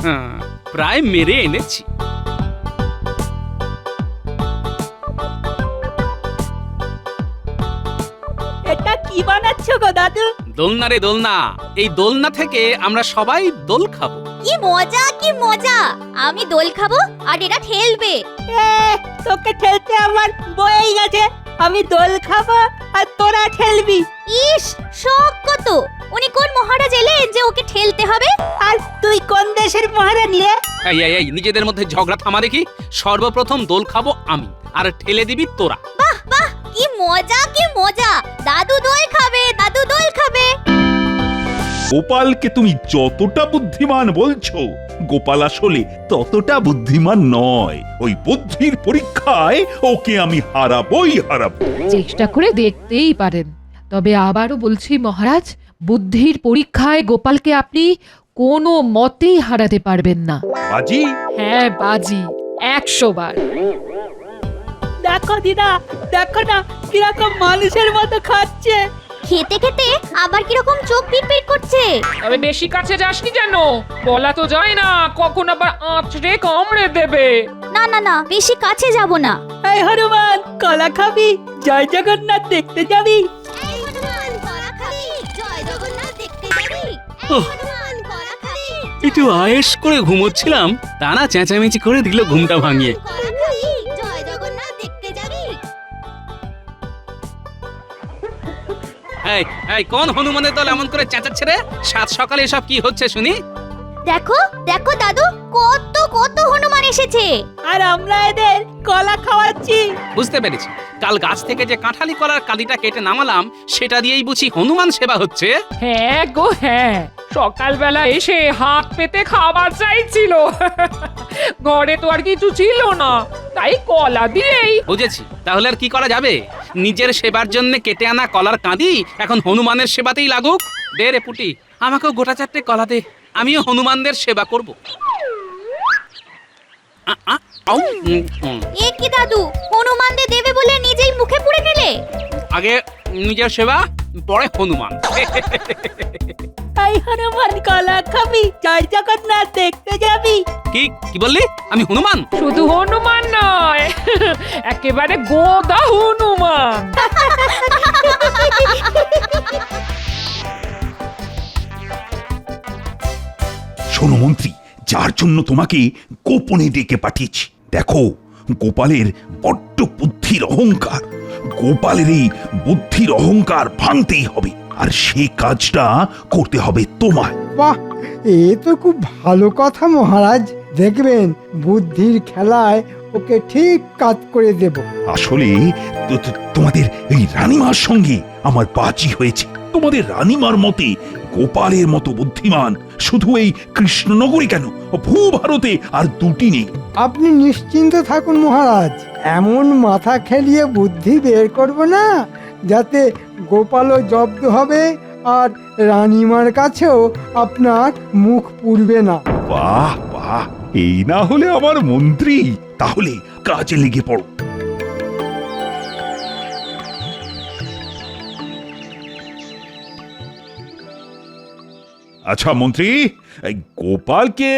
হ্যাঁ, প্রায় মেরে এনেছি। এটা কি বানাচ্ছ গো দাদু? দোলনা রে দোলনা, এই দোলনা থেকে আমরা সবাই দোল খাবো। কি মজা কি মজা, আমি দোল খাবো আর এরা ঠেলবে। তোকে ঠেলতে আমার বয়েই গেছে। আমি দোল খাবো আর তোরা ঠেলবি। ইস, শখ কত! উনি কোন মহারাজ এলেন যে ওকে ঠেলতে হবে? আর তুই কোন দেশের মহারানী রে? এই নিজেদের মধ্যে ঝগড়া থামা দেখি। সর্বপ্রথম দোল খাবো আমি, আর ঠেলে দিবি তোরা। বাহ বাহ, কি মজা কি মজা! দাদু দোল খাবে, দাদু দোল খাবে। গোপালকে তুমি যতটা বুদ্ধিমান বলছো, গোপাল আসলে ততটা বুদ্ধিমান নয়। ওই বুদ্ধির পরীক্ষায় ওকে আমি হারাবোই হারাবো। চেষ্টা করে দেখতেই পারেন। তবে আবারও বলছি মহারাজ, বুদ্ধির পরীক্ষায় গোপালকে আপনি কোনো মতেই হারাতে পারবেন না। বাজি? হ্যাঁ বাজি, 100 বার। দেখো দিদা, দেখো না কিরকম মানুষের মতো খাচ্ছে। খেতে খেতে আবার কিরকম চোখ পিটপিট করছে। তবে বেশি কাছে যাসনি যেন, বলা তো যায় না কখন আবার আঁচড়ে কামড়ে দেবে। না না না, বেশি কাছে যাব না। এই হনুমান, কলা খাবি? জয় জগন্নাথ দেখতে যাবি? ওহ, একটু আয়েশ করে ঘুমোচ্ছিলাম, তা না চেঁচামেচি করে দিল ঘুমটা ভাঙিয়ে। এই এই কোন হনুমানের দল এমন করে চেঁচাচ্ছে রে? সাত সকালে এসব কি হচ্ছে শুনি? দেখো দেখো দাদু, কত কত হনুমান এসেছে। আর আমরা এদের কলা খাওয়াচ্ছি। বুঝতে পেরেছি, কাল গাছ থেকে যে কাঁঠালি কলার কালিটা কেটে নামালাম, সেটা দিয়েই বুঝি হনুমান সেবা হচ্ছে। হ্যাঁ গো হ্যাঁ, সকালবেলা এসে হাত পেতে খাবার চাইছিল। ঘরে তো আর কিছু ছিল না, তাই কলা দিয়েই। বুঝেছি, তাহলে আর কি করা যাবে? নিজের সেবার জন্য কেটে আনা কলার কাঁদি এখন হনুমানের সেবাতেই লাগুক। দে রে পুটি, আমাকেও গোটা চারটে কলা দে, আমিও হনুমানদের সেবা করব। এ কি দাদু, হনুমানদের দেবে বলে নিজেই মুখে পুড়ে নিলে? আগে নিজের সেবা, পরে হনুমান। এই হনুমান, কলা খাবি? জয় জগন্নাথ দেখতে যাবি? কি কি বললি? আমি হনুমান? শুধু হনুমান নয়, একেবারে গোদা হনুমান। শোনো মন্ত্রী, যার জন্য তোমাকে গোপনে ডেকে পাঠিয়েছি, দেখো গোপালের বড্ড বুদ্ধির অহংকার। গোপালের এই বুদ্ধির অহংকার ভাঙতেই হবে, আর সে কাজটা করতে হবে তোমায়। বাহ, এ তো খুব ভালো কথা মহারাজ। দেখবেন বুদ্ধির খেলায় ওকে ঠিক কাজ করে দেব। আসলে তোমাদের এই রানীমার সঙ্গে আমার বাজি হয়েছে। তোমাদের রানীমার মতে গোপালের মতো বুদ্ধিমান শুধু এই কৃষ্ণনগরী কেন, ভূভারতে আর দুটি নেই। আপনি নিশ্চিন্ত থাকুন মহারাজ, এমন মাথা খেলিয়ে বুদ্ধি বের করব না যাতে গোপালও জব্দ হবে আর রানীমার কাছেও আপনার মুখ পুড়বে না। বাহ বাহ, এই না হলে আমার মন্ত্রী। তাহলে কাজে লেগে পড়ো। আচ্ছা মন্ত্রী, এই গোপালকে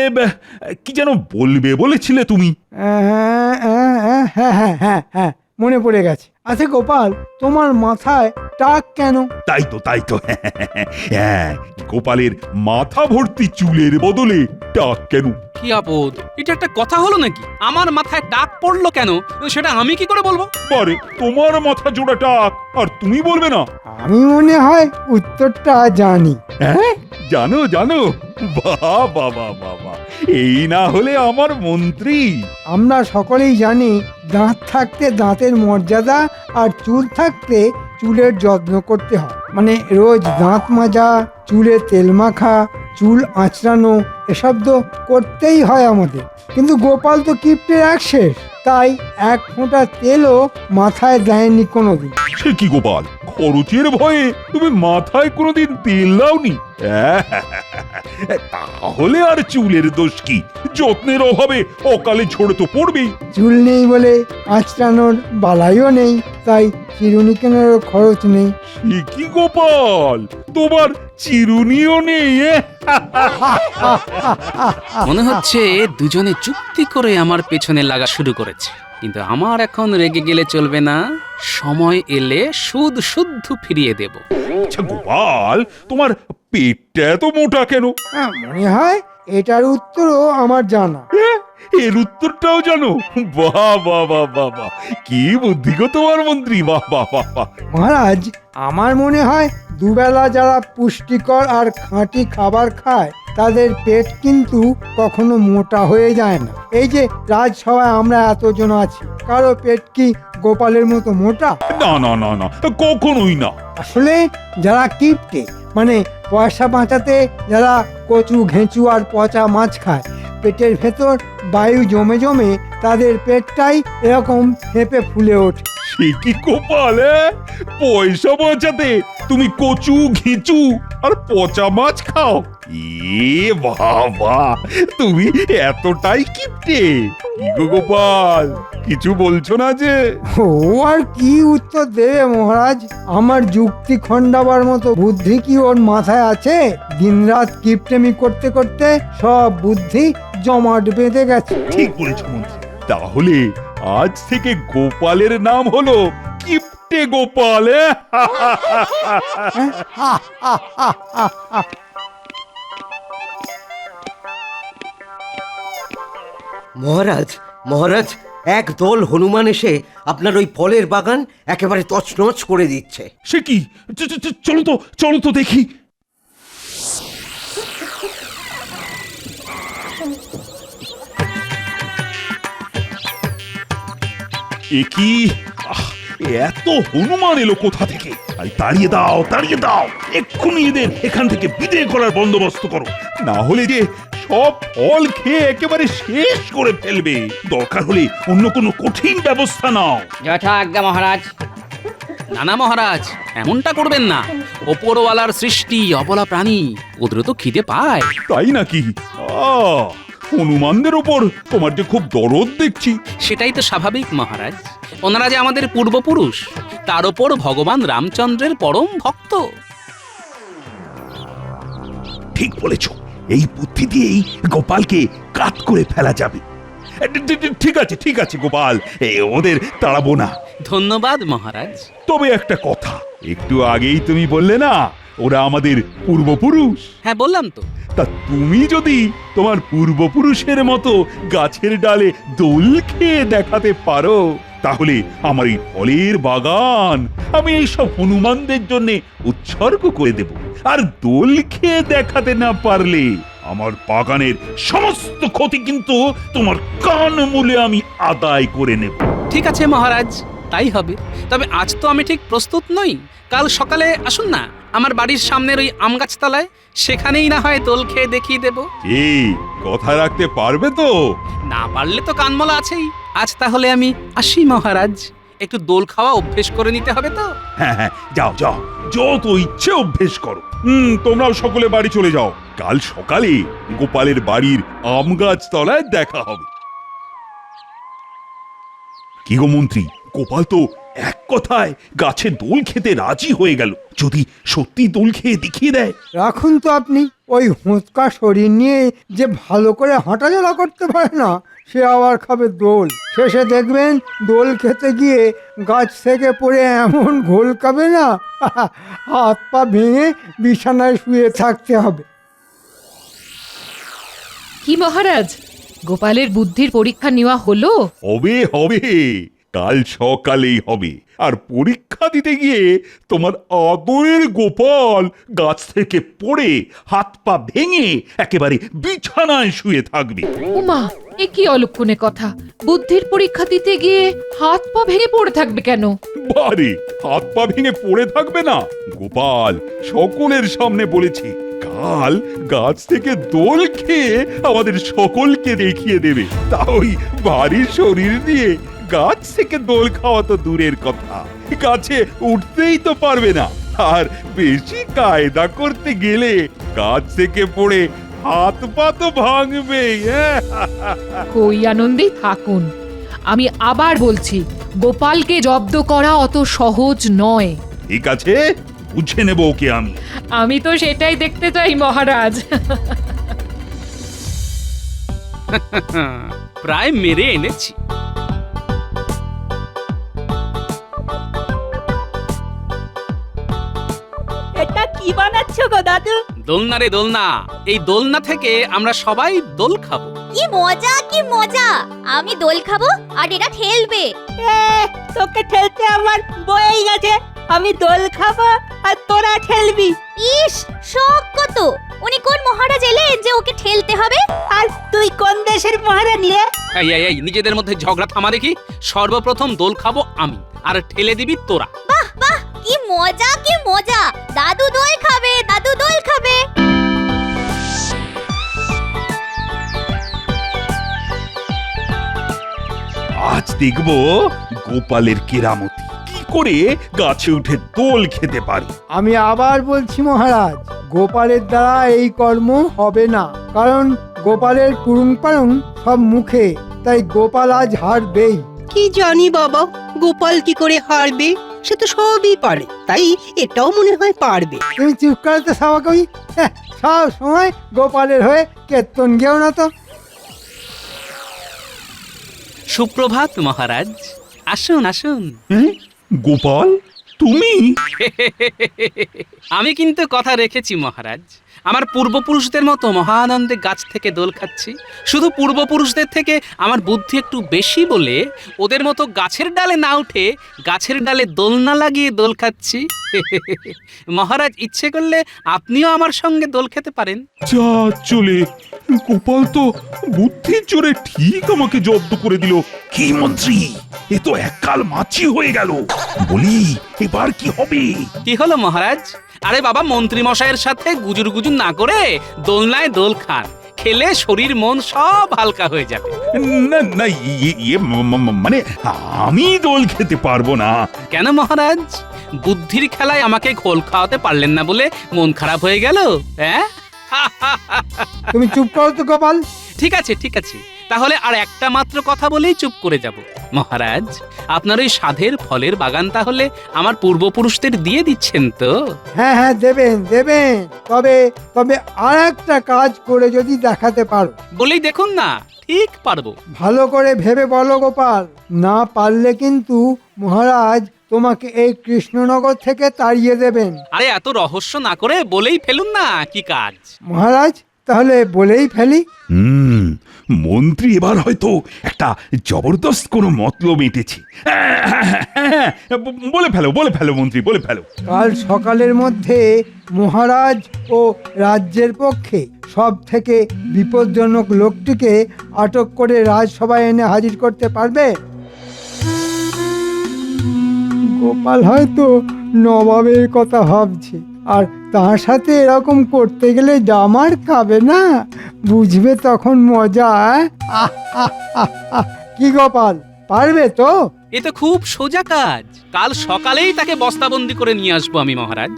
কি যেন বলবে বলেছিলে তুমি? হ্যাঁ হ্যাঁ হ্যাঁ হ্যাঁ হ্যাঁ, মনে পড়ে গেছে। আচ্ছা গোপাল, তোমার মাথায় টাক কেন? তাই তো হ্যাঁ, গোপালের মাথা ভর্তি চুলের বদলে টাক কেন? কি আপদ, এটা একটা কথা হলো নাকি? আমার মাথায় টাক পড়লো কেন, সেটা আমি কি করে বলবো? আরে তোমার মাথা জোড়া টাক, আর তুমি বলবে না? আমি মনে হয় উত্তরটা জানি। হ্যাঁ, জানো? বাবা বাবা বাবা, এই না হলে আমার মন্ত্রী। আমরা সকলেই জানি দাঁত থাকতে দাঁতের মর্যাদা, আর চুল থাকতে চুলের যত্ন করতে হয়। মানে রোজ দাঁত মাজা, চুলে তেল মাখা, চুল আঁচড়ানো, এসব তো করতেই হয় আমাদের। কিন্তু গোপাল তো কিপ্টের এক শেষ, তাই এক ফোঁটা তেলও মাথায় দেয়নি কোনোদিন। সে কি গোপাল, খরচের ভয়ে তুমি মাথায় কোনোদিন তেল দাওনি? তাহলে আর চুলের দোষ কি? যত্নের অভাবে অকালে ঝরে তো পড়বেই। চুল নেই বলে আঁচড়ানোর বালাইও নেই, তাই চিরুনি কেনারও খরচ নেই। সে কি গোপাল, তোমার চিরুনিও নেই। মনে হচ্ছে দুজনে চুক্তি করে আমার পেছনে লাগা শুরু করেছে, কিন্তু আমার এখন রেগে গেলে চলবে না। সময় এলে সুদ শুদ্ধ ফিরিয়ে দেব। আচ্ছা গোপাল, তোমার পেটটা এত মোটা কেন? মনে হয় এটার উত্তরও আমার জানা। এর উত্তরটাও জানো? বাহ বাহ বাহ বাহ বাহ, কি বুদ্ধি গো তোমার মন্ত্রী, বাহ বাহ বাহ বাহ। মহারাজ, আমার মনে হয় দুবেলা যারা পুষ্টিকর আর খাঁটি খাবার খায় তাদের পেট কিন্তু কখনো মোটা হয়ে যায় না। এই যে রাজসভায় আমরা এতজন আছি, কারো পেট কি গোপালের মতো মোটা? না না না না, কখনোই না। আসলে যারা কিপটে, মানে পয়সা বাঁচাতে যারা কচু ঘেঁচু আর পচা মাছ খায়, পেটের ভেতর বায়ু জমে জমে তাদের পেটটাই এরকম ফেঁপে ফুলে ওঠে। সে কি গোপাল, পয়সা বাঁচাতে তুমি কচু ঘিচু আর পচা মাছ খাও? এ বাবা, তুমি এতটাই কিপটে? কি গো গোপাল, কিছু বলছো না যে? ও আর কি উত্তর দেবে মহারাজ? আমার যুক্তি খণ্ডাবার মতো বুদ্ধি কি ওর মাথায় আছে? দিনরাত কিপটেমি করতে করতে সব বুদ্ধি জমাট বেঁধে গেছে। ঠিক বলেছ মন্ত্রী, তাহলে আজ থেকে গোপালের নাম হলো কিপটে গোপাল। মহারাজ, মহারাজ, এক দল হনুমান এসে আপনার ওই ফলের বাগান একেবারে তছনছ করে দিচ্ছে। সে কি? চলো তো, চলো তো দেখি। এ কি? এত হনুমান এলো কোথা থেকে? তাড়িয়ে দাও, তাড়িয়ে দাও, এক্ষুনি এদের এখান থেকে বিদায় করার বন্দোবস্ত করো, না হলে যে সব ফল খেয়ে একেবারে শেষ করে ফেলবে। দরকার হলে অন্য কোনো কঠিন ব্যবস্থা নাও। যথা আজ্ঞা মহারাজ। না না মহারাজ, এমনটা করবেন না। ওপরওয়ালার সৃষ্টি অবলা প্রাণী, ওদের তো খিদে পায়। তাই নাকি? হনুমানদের ওপর তোমার যে খুব দরদ দেখছি। সেটাই তো স্বাভাবিক মহারাজ, ওনারা যে আমাদের পূর্বপুরুষ, তার ওপর ভগবান রামচন্দ্রের পরম ভক্ত। ঠিক বলেছ, এই বুদ্ধি দিয়েই গোপালকে কাট করে ফেলা যাবে। ঠিক আছে, ঠিক আছে গোপাল, ওদের তাড়াবো না। ধন্যবাদ মহারাজ। তবে একটা কথা, একটু আগেই তুমি বললে না ওরা আমাদের পূর্বপুরুষ? হ্যাঁ বললাম তো। তা তুমি যদি তোমার পূর্বপুরুষের মতো গাছের ডালে দোল খেয়ে দেখাতে পারো, তাহলে আমার এই ফলের বাগান আমি এই সব হনুমানদের জন্য উৎসর্গ করে দেব। আর দোল খেয়ে দেখাতে না পারলে আমার বাগানের সমস্ত ক্ষতি কিন্তু তোমার কান মূলে আমি আদায় করে নেব। ঠিক আছে মহারাজ, তাই হবে। তবে আজ তো আমি ঠিক প্রস্তুত নই। কাল সকালে আসুন না আমার বাড়ির সামনের ওই আম গাছতলায়, সেখানেই না হয় দোল খেয়ে দেখিয়ে দেব। এই কথা রাখতে পারবে তো? না পারলে তো কানমলা আছেই। আজ তাহলে আমি আসি মহারাজ, একটু দোল খাওয়া অভ্যেস করে নিতে হবে তো। হ্যাঁ হ্যাঁ, যাও যাও, যত ইচ্ছে অভ্যেস করো। তোমরাও সকলে বাড়ি চলে যাও। কাল সকালে গোপালের বাড়ির আম গাছ তলায় দেখা হবে। কি গো মন্ত্রী, গোপাল তো এক কথায় গাছে দোল খেতে রাজি হয়ে গেল। যদি সত্যি দোল খেয়ে দেখিয়ে দেয়? রাখুন তো আপনি, ওই হোঁচকা শরীর নিয়ে যে ভালো করে হাঁটাচলা করতে পারে না, সে আবার খাবে দোল। শেষে দেখবেন দোল খেতে গিয়ে গাছ থেকে পড়ে এমন ঘোল খাবে না, হাত পা ভেঙে বিছানায় শুয়ে থাকতে হবে। কি মহারাজ, গোপালের বুদ্ধির পরীক্ষা নেওয়া হলো? হবে হবে, কাল সকালেই হবে। আর পরীক্ষা দিতে গিয়ে তোমার আদরের গোপাল গাছ থেকে পড়ে হাত পা ভেঙে একেবারে বিছানায় শুয়ে থাকবে। উমা, এ কি অলক্ষণে কথা! বুদ্ধির পরীক্ষা দিতে গিয়ে হাত পা ভেঙে পড়ে থাকবে কেন? বারে, হাত পা ভেঙে পড়ে থাকবে না? গোপাল সকলের সামনে বলেছে কাল গাছ থেকে দোল খেয়ে আমাদের সকলকে দেখিয়ে দেবে। তা ওই ভারী শরীর দিয়ে গাছ থেকে দোল খাওয়া তো দূরের কথা, গাছে উঠতেই তো পারবে না। আর বেশি কায়দা করতে গেলে গাছ থেকে পড়ে হাত পা তো ভাঙবে। কই আনন্দেই থাকুন। আমি আবার বলছি, গোপালকে জব্দ করা অত সহজ নয়। ঠিক আছে, বুঝে নেব ওকে আমি। আমি তো সেটাই দেখতে চাই মহারাজ। প্রায় মেরে এনেছি। এটা কি বানাচ্ছো গো দাদু? দোলনা রে দোলনা, এই দোলনা থেকে আমরা সবাই দোল খাবো। কি মজা কি মজা, আমি দোল খাবো আর এরা ঠেলবে। এ, তোকে ঠেলতে আমার বয়েই গেছে। আমি দোল খাবো আর তোরা ঠেলবি। ইস, শখ কত! উনি কোন মহারাজ এলেন যে ওকে ঠেলতে হবে? আর তুই কোন দেশের মহারানী রে? এই নিজেদের মধ্যে ঝগড়া থামা দেখি। সর্বপ্রথম দোল খাবো আমি, আর ঠেলে দিবি তোরা। বাহ বাহ, কি মজা কি মজা! দাদু দোল খাবে, দাদু দোল খাবে। আজ দেখব গোপালের কেরামতি, কি করে গাছে উঠে দোল খেতে পারে। আমি আবার বলছি মহারাজ, গোপালের দ্বারা এই কর্ম হবে না, কারণ গোপালের পুরুং পারুং সব মুখে, তাই গোপাল আজ হারবেই। কি জানি বাবা, গোপাল কি করে হারবে? সে তো সবই পারে, তাই এটাও মনে হয় পারবে। তুমি চুপ করে তো সবা কবি, সব সময় গোপালের হয়ে কেতন গেও না তো। সুপ্রভাত মহারাজ, আসুন আসুন। হ্যাঁ? গোপাল তুমি? আমি কিন্তু কথা রেখেছি মহারাজ। আমার পূর্বপুরুষদের মতো মহানন্দে গাছ থেকে দোল খাচ্ছি। শুধু পূর্বপুরুষদের থেকে আমার বুদ্ধি একটু বেশি বলে ওদের মতো গাছের ডালে না উঠে গাছের ডালে দোলনা লাগিয়ে দোল খাচ্ছি। মহারাজ ইচ্ছে করলে আপনিও আমার সঙ্গে দোল খেতে পারেন। যা চলে, গোপাল তো বুদ্ধির জোরে ঠিক আমাকে জব্দ করে দিল। কি মন্ত্রী, এ তো এককাল মাছি হয়ে গেল। বলি এবার কি হবে? কি হলো মহারাজ? আরে বাবা, মন্ত্রী মশাইয়ের সাথে গুজুর গুজুর না করে দোলনায় দোল খান, খেলে শরীর মন সব হালকা হয়ে যাবে। না না, মানে আমি দোল খেতে পারবো না। কেন মহারাজ? বুদ্ধির খেলায় আমাকে খোল খাওয়াতে পারলেন না বলে মন খারাপ হয়ে গেল? হ্যাঁ, তুমি চুপ করো তো গোপাল। ঠিক আছে ঠিক আছে, তাহলে আর একটা মাত্র কথা বলেই চুপ করে যাব। মহারাজ, আপনার ওই সাধের ফলের বাগান তাহলে আমার পূর্বপুরুষদের দিয়ে দিচ্ছেন তো? হ্যাঁ হ্যাঁ, দেবেন দেবেন, তবে তবে আর একটা কাজ করে যদি দেখাতে পারো। বলেই দেখুন না, ঠিক পারবো। ভালো করে ভেবে বলো গোপাল, না পারলে কিন্তু মহারাজ তোমাকে এই কৃষ্ণনগর থেকে তাড়িয়ে দেবেন। আরে এত রহস্য না করে বলেই ফেলুন না কি কাজ। মহারাজ, তাহলে বলেই ফেলি। মন্ত্রী এবার হয়তো একটা জবরদস্ত কোনো মতলব এঁটেছে। বলে ফেলো মন্ত্রী, বলে ফেলো। কাল সকালের মধ্যে মহারাজ ও রাজ্যের পক্ষে সব থেকে বিপজ্জনক লোকটিকে আটক করে রাজসভায় এনে হাজির করতে পারবে? গোপাল হয়তো নবাবের কথা ভাবছে, আর তার সাথে এরকম করতে গেলে জামার খাবে না, বুঝবে তখন মজা। কি গোপাল, পারবে তো? এ তো খুব সোজা কাজ। কাল সকালেই তাকে বস্তাবন্দি করে নিয়ে আসবো আমি মহারাজ।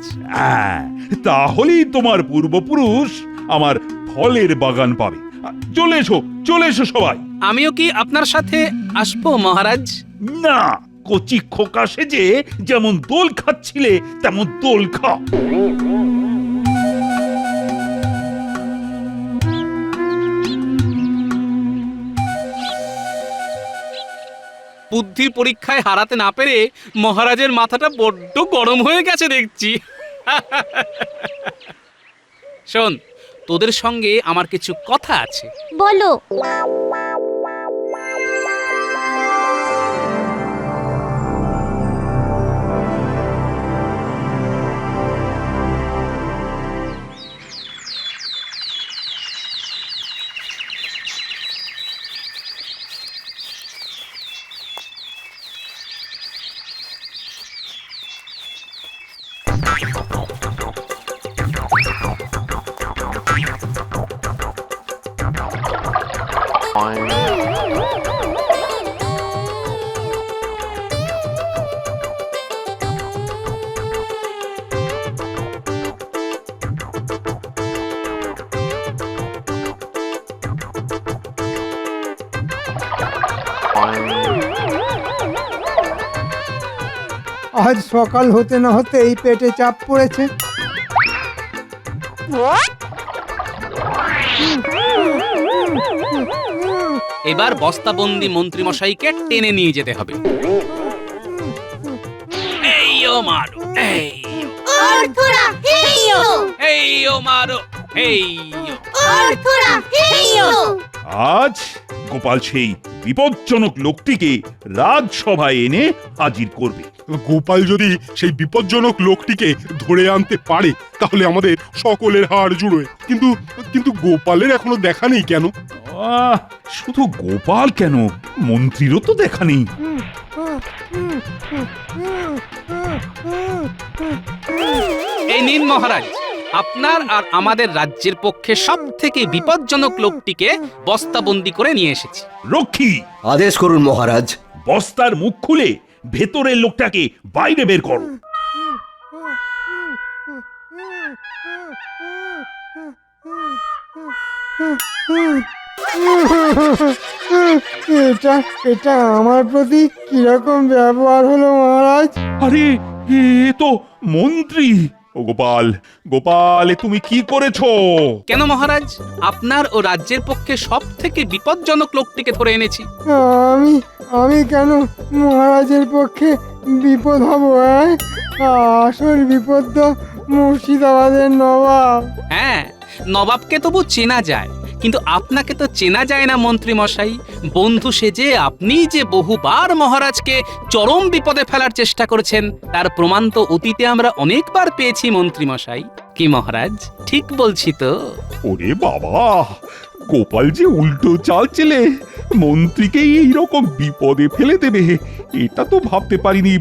তাহলেই তোমার পূর্বপুরুষ আমার ফলের বাগান পাবে। চলে এসো সবাই। আমিও কি আপনার সাথে আসবো মহারাজ? না, কচি খোকা সেজে যেমন দোল খাচ্ছিলে তেমন দোল খাও। বুদ্ধির পরীক্ষায় হারাতে না পেরে মহারাজের মাথাটা বড্ড গরম হয়ে গেছে দেখছি। শোন, তোদের সঙ্গে আমার কিছু কথা আছে। বলো। আজ সকাল হতে না হতেই পেটে চাপ পড়েছে। এবার বস্তাবন্দি মন্ত্রীমশাইকে টেনে নিয়ে যেতে হবে। এই ও মারো, অর্থরা হেইও এই ও মারো, এই ও। অর্থরা হেইও আজ গোপাল সেই বিপজ্জনক লোকটিকে রাজসভায় এনে হাজির করবে। গোপাল যদি সেই বিপজ্জনক লোকটিকে ধরে আনতে পারে তাহলে আমাদের সকলের হাড় জুড়বে। কিন্তু কিন্তু গোপালের এখনো দেখা নেই কেন? শুধু গোপাল কেন, মন্ত্রীরও তো দেখা নেই। এই নিন মহারাজ, আপনার আর আমাদের রাজ্যের পক্ষে সব থেকে বিপজ্জনক লোকটিকে বস্তাবন্দি করে নিয়ে এসেছি। রক্ষী, আদেশ করুন মহারাজ। বস্তার মুখ খুলে ভেতরের লোকটাকে বাইরে বের করো। এটা এটা আমার প্রতি কিরকম ব্যবহার হলো মহারাজ? আরে এ তো মন্ত্রী। ও গোপাল, গোপাল, এ তুমি কি করেছো? কেন মহারাজ, আপনার ও রাজ্যের পক্ষে সব থেকে বিপজ্জনক লোকটিকে ধরে এনেছি। আমি আমি কেন মহারাজের পক্ষে বিপদ হব? আসল বিপদ তো মুর্শিদাবাদের নবাব। হ্যাঁ, নবাবকে তবু চেনা যায়, কিন্তু আপনাকে তো চেনা যায় না মন্ত্রী মশাই। বন্ধু সেজে আপনি যে বহুবার মহারাজকে চরম বিপদে ফেলার চেষ্টা করেছেন তার প্রমাণ তো অতীতে আমরা অনেকবার পেয়েছি মন্ত্রী মশাই। কি মহারাজ, ঠিক বলছি তো? ওরে বাবা, গোপাল যে উল্টো চাল চেলে মন্ত্রীকে এইরকম বিপদে ফেলে দেবে এটা তো ভাবতে পারিনি।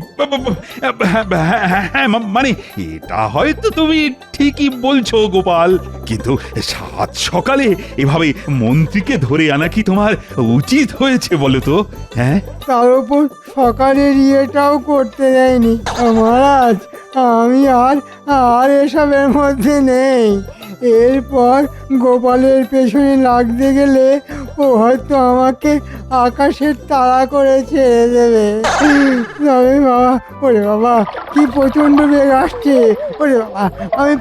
মানে এটা হয়তো তুমি ঠিকই বলছো গোপাল, কিন্তু সাত সকালে এভাবে মন্ত্রীকে ধরে আনা কি তোমার উচিত হয়েছে বলো তো? হ্যাঁ, তার উপর সকালের ইয়েটাও করতে দেয়নি। মহারাজ, আমি আর এসবের মধ্যে নেই। এরপর গোপালের পেছনে লাগতে গেলে ও হয়তো আমাকে আকাশের তারা করে ছেড়ে দেবে। তবে বাবা, ওরে বাবা, কি প্রচণ্ড বেগ আসছে! ওরে বাবা, আমি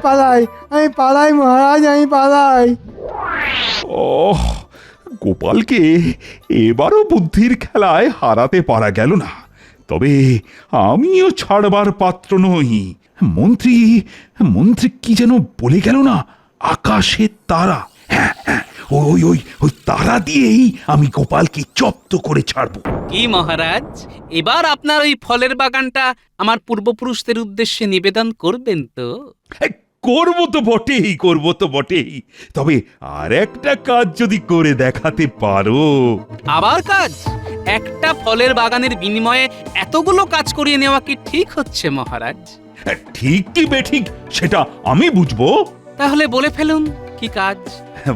পালাই মহারাজ, আমি পালাই। ওহ, গোপালকে এবারও বুদ্ধির খেলায় হারাতে পারা গেল না। তবে আমিও ছাড়বার পাত্র নই। মন্ত্রী মন্ত্রী কি যেন বলে গেল না, আকাশের তারা। হ্যাঁ হ্যাঁ, ওই ওই ওই তারা দিয়েই আমি গোপালকে জব্দ করে ছাড়বো। কি মহারাজ, এবার আপনার ওই ফলের বাগানটা আমার পূর্বপুরুষদের উদ্দেশ্যে নিবেদন করবেন তো? করবো তো বটেই, করবো তো বটেই। তবে আর একটা কাজ যদি করে দেখাতে পারো। আবার কাজ? একটা ফলের বাগানের বিনিময়ে এতগুলো কাজ করিয়ে নেওয়া কি ঠিক হচ্ছে মহারাজ? ঠিক কি বেঠিক সেটা আমি বুঝবো। তাহলে বলে ফেলুন, কি কাজ?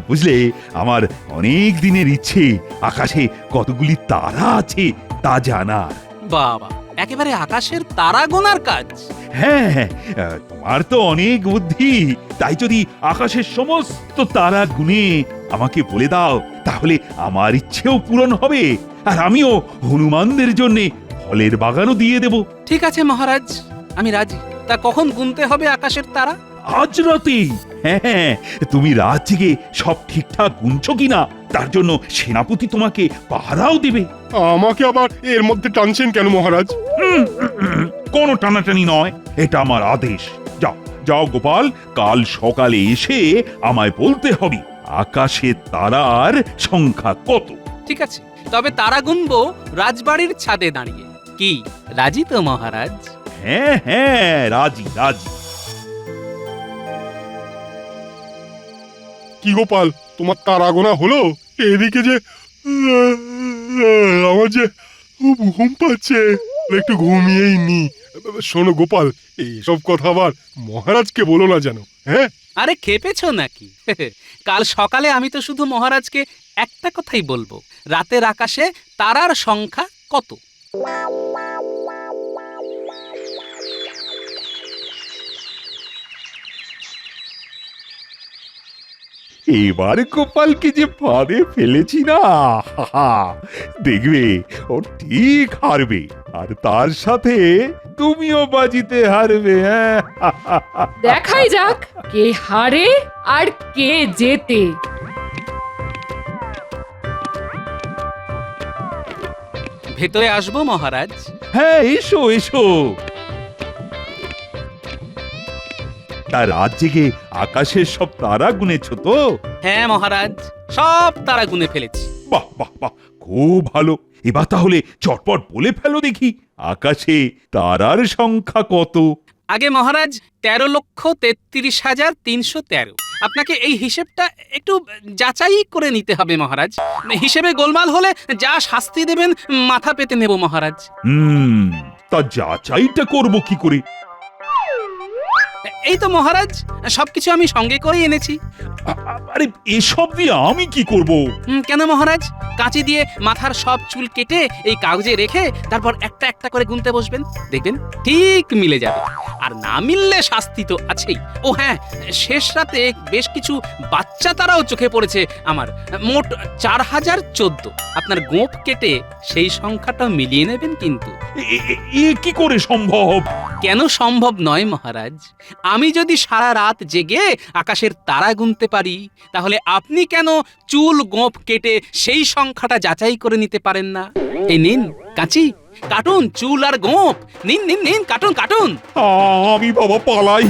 বুঝলে, আমার অনেক দিনের ইচ্ছে আকাশে কতগুলি তারা আছে তা জানা। বাবা, একেবারে আকাশের তারা গোনার কাজ? হ্যাঁ হ্যাঁ, তোমার তো অনেক বুদ্ধি। তাই যদি আকাশের সমস্ত তারা গুনে আমাকে বলে দাও তাহলে আমার ইচ্ছেও পূরণ হবে, আর আমিও হনুমানদের জন্য ফলের বাগানও দিয়ে দেব। ঠিক আছে মহারাজ, আমি রাজি। তা কখন গুনতে হবে আকাশের তারা? আজ রাতেই। হ্যাঁ হ্যাঁ, তুমি রাত জেগে সব ঠিকঠাক গুনছো কিনা তার জন্য সেনাপতি তোমাকে পাহারাও দেবে। আমাকে আবার এর মধ্যে টানছেন কেন মহারাজ? কোনো টানাটানি নয়, এটা আমার আদেশ। যাও যাও গোপাল, কাল সকালে এসে আমায় বলতে হবে আকাশের তারার সংখ্যা কত। ঠিক আছে, তবে তারা গুনবো রাজবাড়ির ছাদে দাঁড়িয়ে। কি রাজি তো মহারাজ? হ্যাঁ হ্যাঁ, রাজি রাজি। কি গোপাল, তোমার তারা গোনা হলো? এদিকে যে আমার যে খুব ঘুম পাচ্ছে, একটু ঘুমিয়েই নি। শোনো গোপাল, এইসব কথা আবার মহারাজকে বলো না যেন। হ্যাঁ, আরে খেপেছো নাকি? কাল সকালে আমি তো শুধু মহারাজকে একটা কথাই বলবো, রাতের আকাশে তারার সংখ্যা কত। এবার গোপালকে যে ফাঁদে ফেলেছি না, দেখবে ও ঠিক হারবে, আর তার সাথে তুমিও বাজিতে হারবে, হ্যাঁ? দেখাই যাক কে হারে আর কে জেতে। ভেতরে আসবো মহারাজ? হ্যাঁ, এসো এসো। তার রাত জেগে আকাশের সব তারা গুনেছ তো? হ্যাঁ মহারাজ, সব তারা গুনে ফেলেছি। বাহ বাহ বাহ, খুব ভালো। এবার তাহলে চটপট বলে ফেলো দেখি, আকাশে তারার সংখ্যা কত? আগে মহারাজ 13,33,313। আপনাকে এই হিসেবটা একটু যাচাই করে নিতে হবে মহারাজ। হিসেবে গোলমাল হলে যা শাস্তি দেবেন মাথা পেতে নেব মহারাজ। তা যাচাইটা করব কি করে? এই তো মহারাজ, সবকিছু আমি সঙ্গে করেই এনেছি। আরে এসব দিয়ে আমি কি করব? কেন মহারাজ? কাঁচি দিয়ে মাথার সব চুল কেটে এই কাগজে রেখে তারপর একটা একটা করে গুনতে বসবেন, দেখবেন ঠিক মিলে যাবে। আর না মিললে শাস্তি তো আছেই। ও হ্যাঁ, শেষ রাতে বেশ কিছু বাচ্চা তারাও চোখে পড়েছে আমার। মোট 4014। আপনার গোঁফ কেটে সেই সংখ্যাটা মিলিয়ে নেবেন কিন্তু। এ কি করে সম্ভব? কেন সম্ভব নয় মহারাজ? আমি যদি সারা রাত জেগে আকাশের তারা গুনতে পারি, তাহলে আপনি কেন চুল গোঁফ কেটে সেই সংখ্যাটা যাচাই করে নিতে পারেন না? এই নিন কাঁচি, কাটুন চুল আর গোঁফ। নিন নিন নিন, কাটুন কাটুন। আমি বাবা পালাই।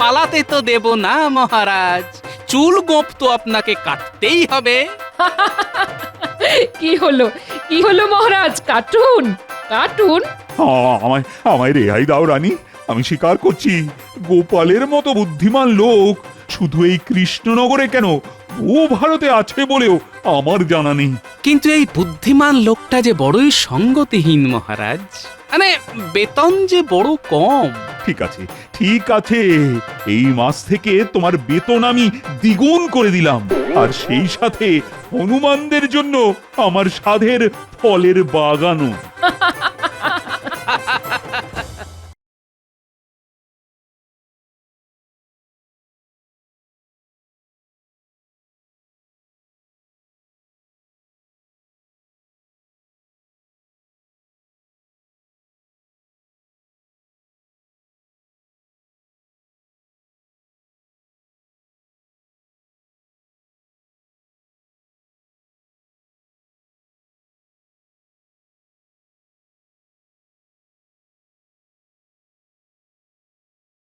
পালাতে তো দেব না মহারাজ, চুল গোঁফ তো আপনাকে কাটতেই হবে। কি হলো কি হলো মহারাজ, কাটুন কাটুন। আমায় আমায় রেহাই দাও রানী। আমি স্বীকার করছি, গোপালের মতো বুদ্ধিমান লোক শুধু এই কৃষ্ণনগরে কেন, ও ভারতে আছে বলেও আমার জানা নেই। কিন্তু এই বুদ্ধিমান লোকটা যে বড়ই সঙ্গতিহীন মহারাজ। মানে বেতন যে বড় কম। ঠিক আছে ঠিক আছে, এই মাস থেকে তোমার বেতন আমি দ্বিগুণ করে দিলাম, আর সেই সাথে হনুমানদের জন্য আমার সাধের ফলের বাগানও।